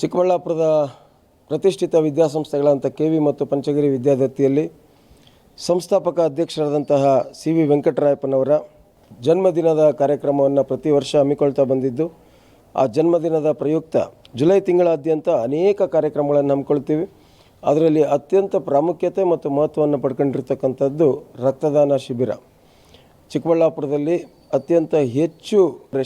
ಚಿಕ್ಕಬಳ್ಳಾಪುರದ ಪ್ರತಿಷ್ಠಿತ ವಿದ್ಯಾಸಂಸ್ಥೆಗಳಂತ ಕೆವಿ ಮತ್ತು ಪಂಚಗಿರಿ ವಿದ್ಯಾದತ್ತಿಯಲ್ಲಿ ಸಂಸ್ಥಾಪಕ ಅಧ್ಯಕ್ಷರಾದಂತಹ ಸಿ.ವಿ. ವೆಂಕಟರಾಯಪ್ಪನವರ ಜನ್ಮದಿನದ ಕಾರ್ಯಕ್ರಮವನ್ನು ಪ್ರತಿ ವರ್ಷ ಹಮ್ಮಿಕೊಳ್ತಾ ಬಂದಿದ್ದು, ಆ ಜನ್ಮದಿನದ ಪ್ರಯುಕ್ತ ಜುಲೈ ತಿಂಗಳಾದ್ಯಂತ ಅನೇಕ ಕಾರ್ಯಕ್ರಮಗಳನ್ನು ಹಮ್ಮಿಕೊಳ್ತೀವಿ. ಅದರಲ್ಲಿ ಅತ್ಯಂತ ಪ್ರಾಮುಖ್ಯತೆ ಮತ್ತು ಮಹತ್ವವನ್ನು ಪಡ್ಕೊಂಡಿರ್ತಕ್ಕಂಥದ್ದು ರಕ್ತದಾನ ಶಿಬಿರ. ಚಿಕ್ಕಬಳ್ಳಾಪುರದಲ್ಲಿ ಅತ್ಯಂತ ಹೆಚ್ಚು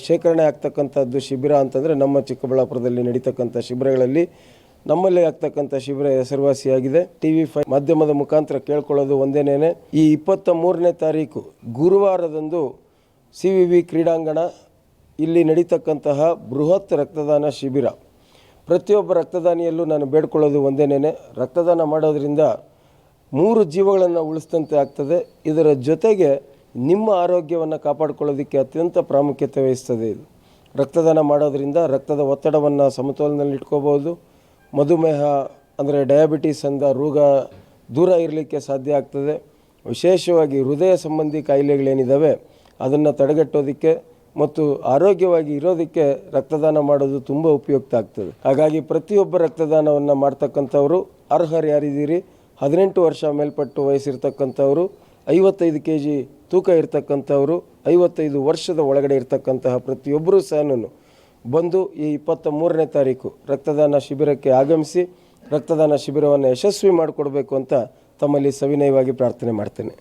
ಶೇಖರಣೆ ಆಗ್ತಕ್ಕಂಥದ್ದು ಶಿಬಿರ ಅಂತಂದರೆ ನಮ್ಮ ಚಿಕ್ಕಬಳ್ಳಾಪುರದಲ್ಲಿ ನಡೀತಕ್ಕಂಥ ಶಿಬಿರಗಳಲ್ಲಿ ನಮ್ಮಲ್ಲಿ ಆಗ್ತಕ್ಕಂಥ ಶಿಬಿರ ಹೆಸರುವಾಸಿಯಾಗಿದೆ. TV5 ಮಾಧ್ಯಮದ ಮುಖಾಂತರ ಕೇಳ್ಕೊಳ್ಳೋದು ಒಂದೇನೇನೆ, ಈ 23ನೇ ತಾರೀಕು ಗುರುವಾರದಂದು CVV ಕ್ರೀಡಾಂಗಣ ಇಲ್ಲಿ ನಡೀತಕ್ಕಂತಹ ಬೃಹತ್ ರಕ್ತದಾನ ಶಿಬಿರ. ಪ್ರತಿಯೊಬ್ಬ ರಕ್ತದಾನಿಯಲ್ಲೂ ನಾನು ಬೇಡ್ಕೊಳ್ಳೋದು ಒಂದೇನೇನೆ, ರಕ್ತದಾನ ಮಾಡೋದರಿಂದ 3 ಜೀವಗಳನ್ನು ಉಳಿಸಿದಂತೆ ಆಗ್ತದೆ. ಇದರ ಜೊತೆಗೆ ನಿಮ್ಮ ಆರೋಗ್ಯವನ್ನು ಕಾಪಾಡಿಕೊಳ್ಳೋದಕ್ಕೆ ಅತ್ಯಂತ ಪ್ರಾಮುಖ್ಯತೆ ವಹಿಸ್ತದೆ. ಇದು ರಕ್ತದಾನ ಮಾಡೋದರಿಂದ ರಕ್ತದ ಒತ್ತಡವನ್ನು ಸಮತೋಲನದಲ್ಲಿ ಇಟ್ಕೋಬೋದು. ಮಧುಮೇಹ ಅಂದರೆ ಡಯಾಬಿಟೀಸ್ ಅಂದ ರೋಗ ದೂರ ಇರಲಿಕ್ಕೆ ಸಾಧ್ಯ ಆಗ್ತದೆ. ವಿಶೇಷವಾಗಿ ಹೃದಯ ಸಂಬಂಧಿ ಕಾಯಿಲೆಗಳೇನಿದ್ದಾವೆ ಅದನ್ನು ತಡೆಗಟ್ಟೋದಕ್ಕೆ ಮತ್ತು ಆರೋಗ್ಯವಾಗಿ ಇರೋದಕ್ಕೆ ರಕ್ತದಾನ ಮಾಡೋದು ತುಂಬ ಉಪಯುಕ್ತ ಆಗ್ತದೆ. ಹಾಗಾಗಿ ಪ್ರತಿಯೊಬ್ಬ ರಕ್ತದಾನವನ್ನು ಮಾಡ್ತಕ್ಕಂಥವರು ಅರ್ಹರು ಯಾರಿದ್ದೀರಿ, 18 ವರ್ಷ ಮೇಲ್ಪಟ್ಟು ವಯಸ್ಸಿರ್ತಕ್ಕಂಥವರು, 55 kg ತೂಕ ಇರ್ತಕ್ಕಂಥವರು, 55 ವರ್ಷದ ಒಳಗಡೆ ಇರ್ತಕ್ಕಂತಹ ಪ್ರತಿಯೊಬ್ಬರೂ ಸಹ ಬಂದು ಈ 23ನೇ ತಾರೀಕು ರಕ್ತದಾನ ಶಿಬಿರಕ್ಕೆ ಆಗಮಿಸಿ ರಕ್ತದಾನ ಶಿಬಿರವನ್ನು ಯಶಸ್ವಿ ಮಾಡಿಕೊಡ್ಬೇಕು ಅಂತ ತಮ್ಮಲ್ಲಿ ಸವಿನಯವಾಗಿ ಪ್ರಾರ್ಥನೆ ಮಾಡ್ತೇನೆ.